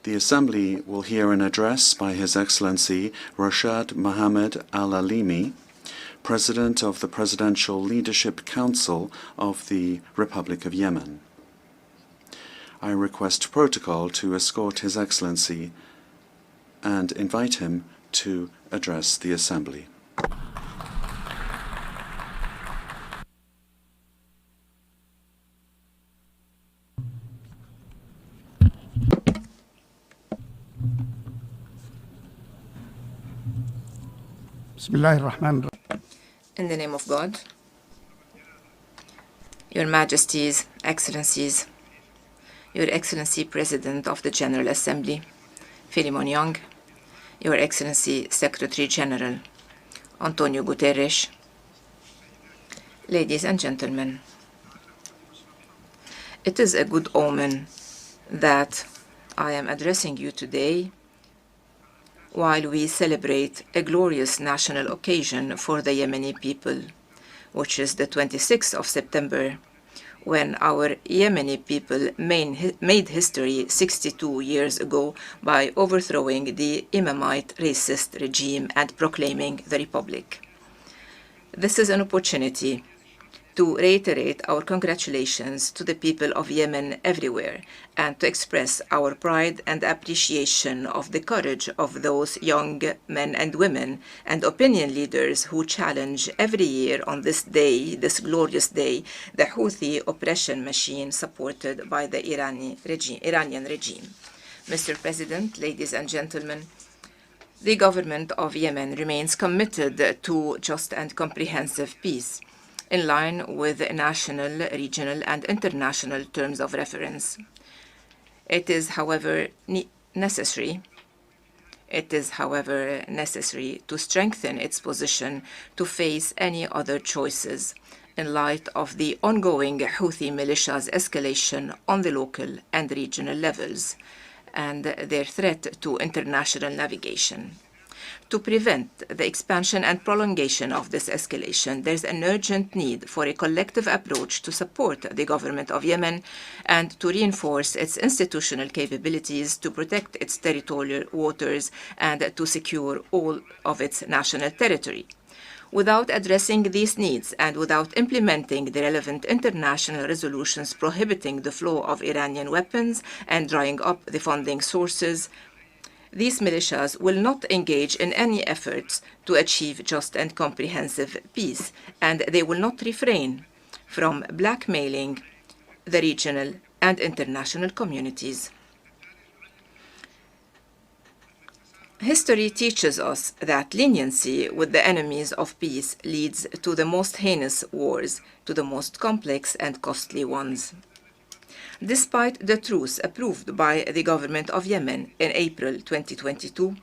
The Assembly will hear an address by His Excellency Rashad Mohammed al-Alimi-President of the Presidential Leadership Council of the Republic of Yemen. I request protocol to escort His Excellency and invite him to address the Assembly. In the name of God, Your Majesties, Excellencies, Your Excellency President of the General Assembly, Philemon Young, Your Excellency Secretary General, Antonio Guterres, ladies and gentlemen, it is a good omen that I am addressing you today while we celebrate a glorious national occasion for the Yemeni people, which is the 26th of September, when our Yemeni people made history 62 years ago by overthrowing the Imamite racist regime and proclaiming the Republic. This is an opportunity to reiterate our congratulations to the people of Yemen everywhere and to express our pride and appreciation of the courage of those young men and women and opinion leaders who challenge every year on this day, this glorious day, the Houthi oppression machine supported by the Iranian regime. Mr. President, ladies and gentlemen, the government of Yemen remains committed to just and comprehensive peace, in line with national, regional, and international terms of reference. It is, however, necessary to strengthen its position to face any other choices in light of the ongoing Houthi militias' escalation on the local and regional levels and their threat to international navigation. To prevent the expansion and prolongation of this escalation, there is an urgent need for a collective approach to support the government of Yemen and to reinforce its institutional capabilities to protect its territorial waters and to secure all of its national territory. Without addressing these needs and without implementing the relevant international resolutions prohibiting the flow of Iranian weapons and drying up the funding sources, these militias will not engage in any efforts to achieve just and comprehensive peace, and they will not refrain from blackmailing the regional and international communities. History teaches us that leniency with the enemies of peace leads to the most heinous wars, to the most complex and costly ones. Despite the truce approved by the government of Yemen in April 2022,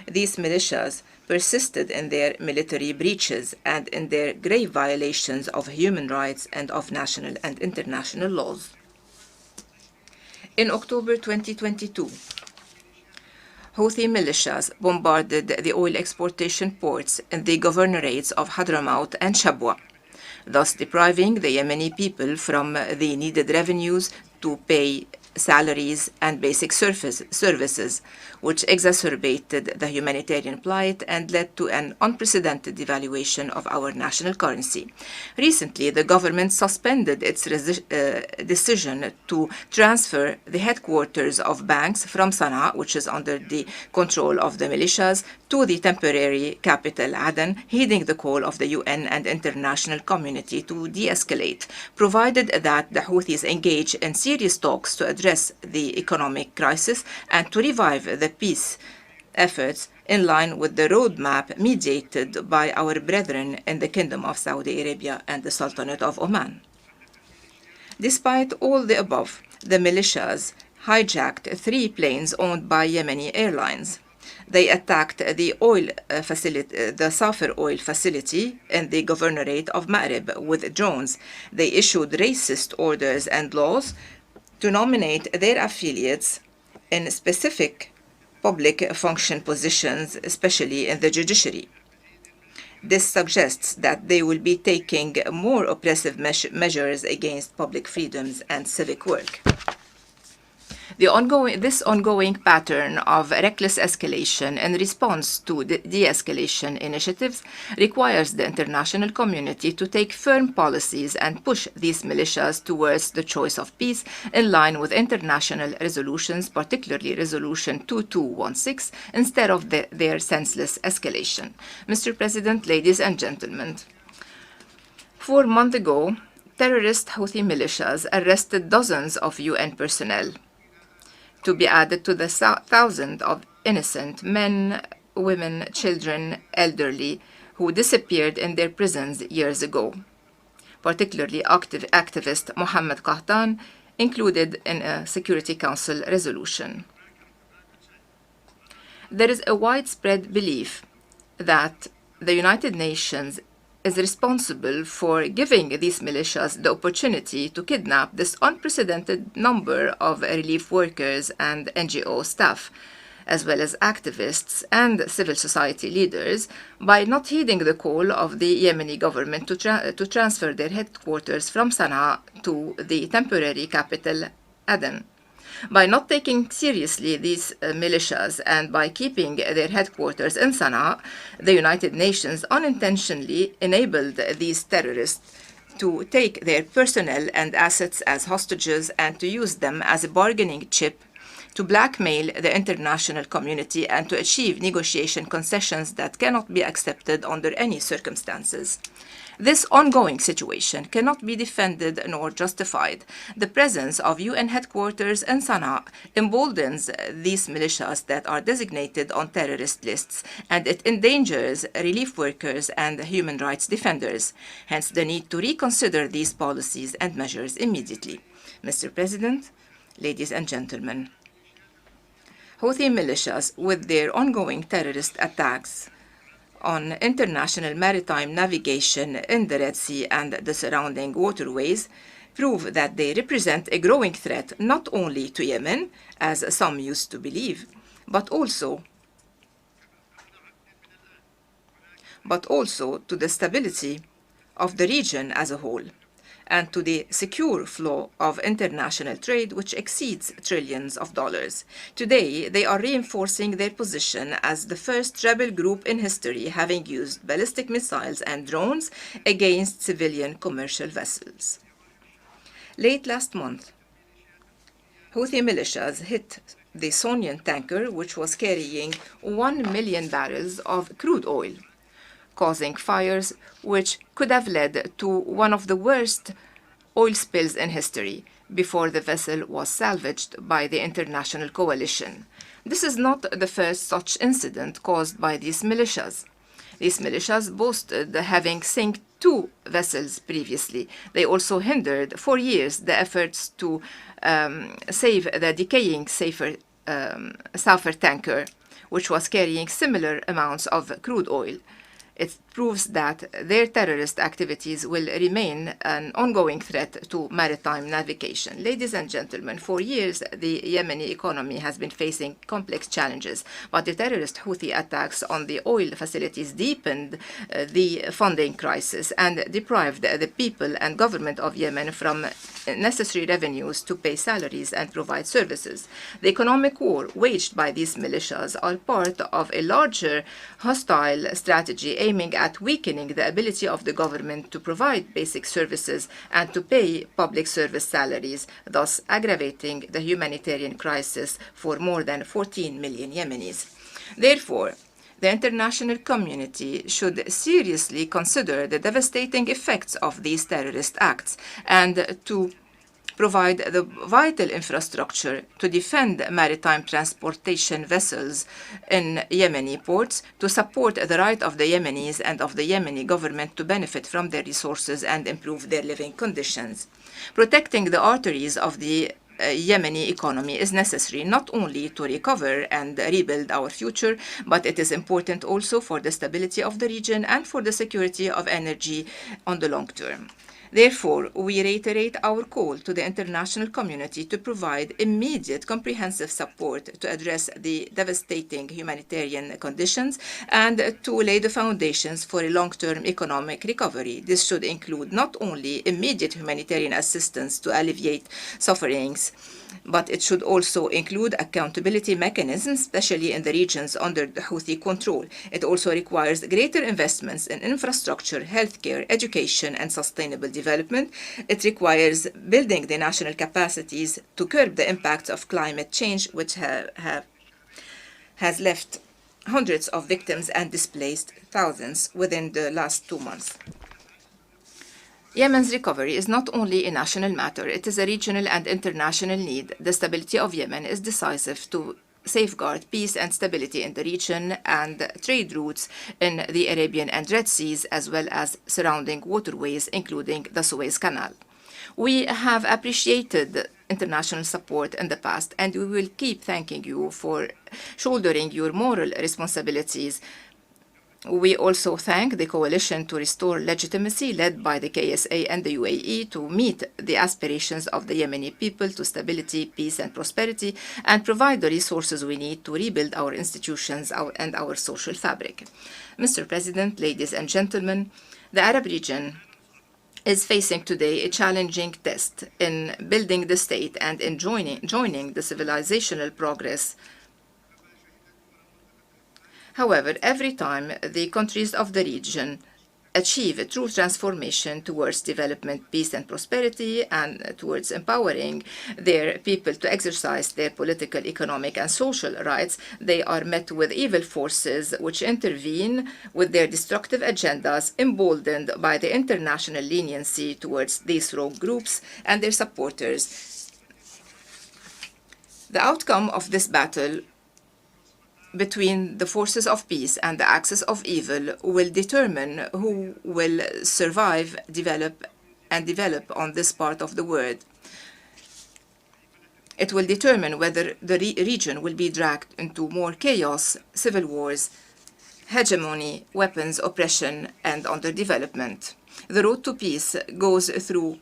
these militias persisted in their military breaches and in their grave violations of human rights and of national and international laws. In October 2022, Houthi militias bombarded the oil exportation ports in the governorates of Hadramaut and Shabwa, thus depriving the Yemeni people from the needed revenues to pay salaries and basic services, which exacerbated the humanitarian plight and led to an unprecedented devaluation of our national currency. Recently, the government suspended its decision to transfer the headquarters of banks from Sana'a, which is under the control of the militias, to the temporary capital Aden, heeding the call of the UN and international community to de-escalate, provided that the Houthis engage in serious talks to address the economic crisis and to revive the peace efforts in line with the roadmap mediated by our brethren in the Kingdom of Saudi Arabia and the Sultanate of Oman. Despite all the above, the militias hijacked 3 planes owned by Yemeni Airlines. They attacked the Safir oil facility in the governorate of Ma'rib with drones. They issued racist orders and laws to nominate their affiliates in specific public function positions, especially in the judiciary. This suggests that they will be taking more oppressive measures against public freedoms and civic work. This ongoing pattern of reckless escalation in response to de-escalation initiatives requires the international community to take firm policies and push these militias towards the choice of peace in line with international resolutions, particularly Resolution 2216, instead of their senseless escalation. Mr. President, ladies and gentlemen, 4 months ago, terrorist Houthi militias arrested dozens of UN personnel, to be added to the thousands of innocent men, women, children, elderly who disappeared in their prisons years ago. Particularly activist Mohammed Qahtan included in a Security Council resolution. There is a widespread belief that the United Nations is responsible for giving these militias the opportunity to kidnap this unprecedented number of relief workers and NGO staff, as well as activists and civil society leaders, by not heeding the call of the Yemeni government to transfer their headquarters from Sana'a to the temporary capital, Aden. By not taking seriously these militias and by keeping their headquarters in Sana'a, the United Nations unintentionally enabled these terrorists to take their personnel and assets as hostages and to use them as a bargaining chip to blackmail the international community and to achieve negotiation concessions that cannot be accepted under any circumstances. This ongoing situation cannot be defended nor justified. The presence of UN headquarters in Sana'a emboldens these militias that are designated on terrorist lists, and it endangers relief workers and human rights defenders. Hence, the need to reconsider these policies and measures immediately. Mr. President, ladies and gentlemen, Houthi militias, with their ongoing terrorist attacks on international maritime navigation in the Red Sea and the surrounding waterways, prove that they represent a growing threat not only to Yemen, as some used to believe, but also to the stability of the region as a whole, and to the secure flow of international trade, which exceeds trillions of dollars. Today, they are reinforcing their position as the first rebel group in history having used ballistic missiles and drones against civilian commercial vessels. Late last month, Houthi militias hit the Sonian tanker, which was carrying 1 million barrels of crude oil, causing fires which could have led to one of the worst oil spills in history before the vessel was salvaged by the international coalition. This is not the first such incident caused by these militias. These militias boasted having sunk 2 vessels previously. They also hindered for years the efforts to save the decaying Safer tanker, which was carrying similar amounts of crude oil. It proves that their terrorist activities will remain an ongoing threat to maritime navigation. Ladies and gentlemen, for years, the Yemeni economy has been facing complex challenges, but the terrorist Houthi attacks on the oil facilities deepened the funding crisis and deprived the people and government of Yemen from necessary revenues to pay salaries and provide services. The economic war waged by these militias are part of a larger hostile strategy aiming at weakening the ability of the government to provide basic services and to pay public service salaries, thus aggravating the humanitarian crisis for more than 14 million Yemenis. Therefore, the international community should seriously consider the devastating effects of these terrorist acts and to provide the vital infrastructure to defend maritime transportation vessels in Yemeni ports, to support the right of the Yemenis and of the Yemeni government to benefit from their resources and improve their living conditions. Protecting the arteries of the Yemeni economy is necessary not only to recover and rebuild our future, but it is important also for the stability of the region and for the security of energy on the long term. Therefore, we reiterate our call to the international community to provide immediate comprehensive support to address the devastating humanitarian conditions and to lay the foundations for a long-term economic recovery. This should include not only immediate humanitarian assistance to alleviate sufferings But it should also include accountability mechanisms, especially in the regions under the Houthi control. It also requires greater investments in infrastructure, healthcare, education, and sustainable development. It requires building the national capacities to curb the impacts of climate change, which has left hundreds of victims and displaced thousands within the last 2 months. Yemen's recovery is not only a national matter, it is a regional and international need. The stability of Yemen is decisive to safeguard peace and stability in the region and trade routes in the Arabian and Red Seas, as well as surrounding waterways, including the Suez Canal. We have appreciated international support in the past, and we will keep thanking you for shouldering your moral responsibilities. We also thank the Coalition to Restore Legitimacy, led by the KSA and the UAE, to meet the aspirations of the Yemeni people to stability, peace, and prosperity, and provide the resources we need to rebuild our institutions and our social fabric. Mr. President, ladies and gentlemen, the Arab region is facing today a challenging test in building the state and in joining the civilizational progress. However, every time the countries of the region achieve a true transformation towards development, peace, and prosperity, and towards empowering their people to exercise their political, economic, and social rights, they are met with evil forces which intervene with their destructive agendas, emboldened by the international leniency towards these rogue groups and their supporters. The outcome of this battle between the forces of peace and the axis of evil will determine who will survive, develop on this part of the world. It will determine whether the region will be dragged into more chaos, civil wars, hegemony, weapons, oppression, and underdevelopment. The road to peace goes through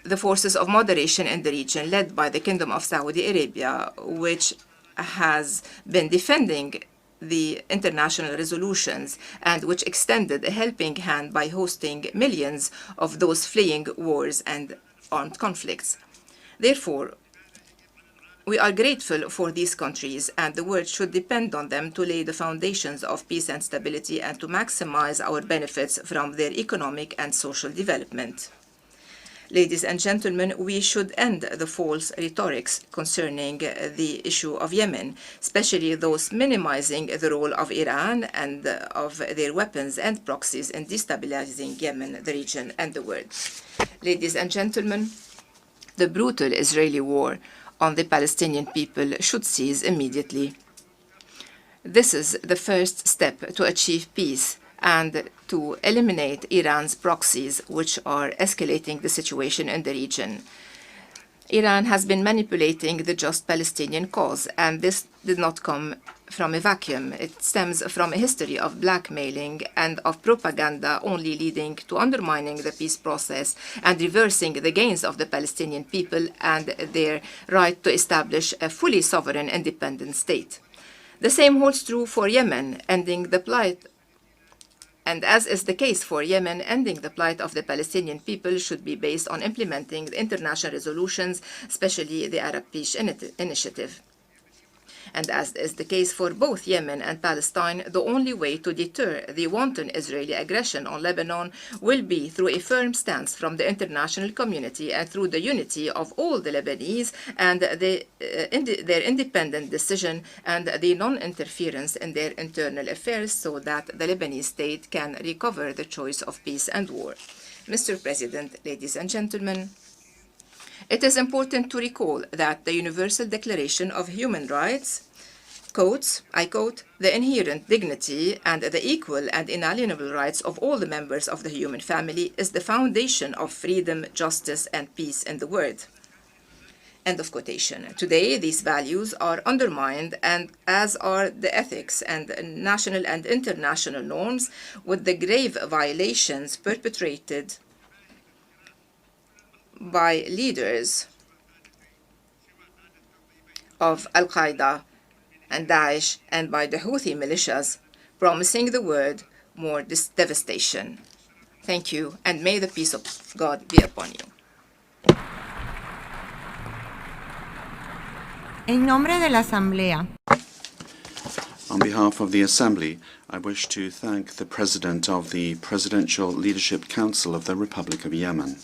the forces of moderation in the region, led by the Kingdom of Saudi Arabia, which has been defending the international resolutions and which extended a helping hand by hosting millions of those fleeing wars and armed conflicts. Therefore, we are grateful for these countries, and the world should depend on them to lay the foundations of peace and stability and to maximize our benefits from their economic and social development. Ladies and gentlemen, we should end the false rhetorics concerning the issue of Yemen, especially those minimizing the role of Iran and of their weapons and proxies in destabilizing Yemen, the region, and the world. Ladies and gentlemen, the brutal Israeli war on the Palestinian people should cease immediately. This is the first step to achieve peace and to eliminate Iran's proxies, which are escalating the situation in the region. Iran has been manipulating the just Palestinian cause, and this did not come from a vacuum. It stems from a history of blackmailing and of propaganda, only leading to undermining the peace process and reversing the gains of the Palestinian people and their right to establish a fully sovereign independent state. The same holds true for Yemen, and as is the case for Yemen, ending the plight of the Palestinian people should be based on implementing the international resolutions, especially the Arab Peace Initiative. And as is the case for both Yemen and Palestine, the only way to deter the wanton Israeli aggression on Lebanon will be through a firm stance from the international community and through the unity of all the Lebanese and their independent decision and the non-interference in their internal affairs so that the Lebanese state can recover the choice of peace and war. Mr. President, ladies and gentlemen, it is important to recall that the Universal Declaration of Human Rights quotes, I quote, "the inherent dignity and the equal and inalienable rights of all the members of the human family is the foundation of freedom, justice, and peace in the world." End of quotation. Today, these values are undermined, and as are the ethics and national and international norms, with the grave violations perpetrated by leaders of Al-Qaeda and Daesh and by the Houthi militias, promising the world more devastation. Thank you, and may the peace of God be upon you. En nombre de la Asamblea, On behalf of the Assembly, I wish to thank the President of the Presidential Leadership Council of the Republic of Yemen.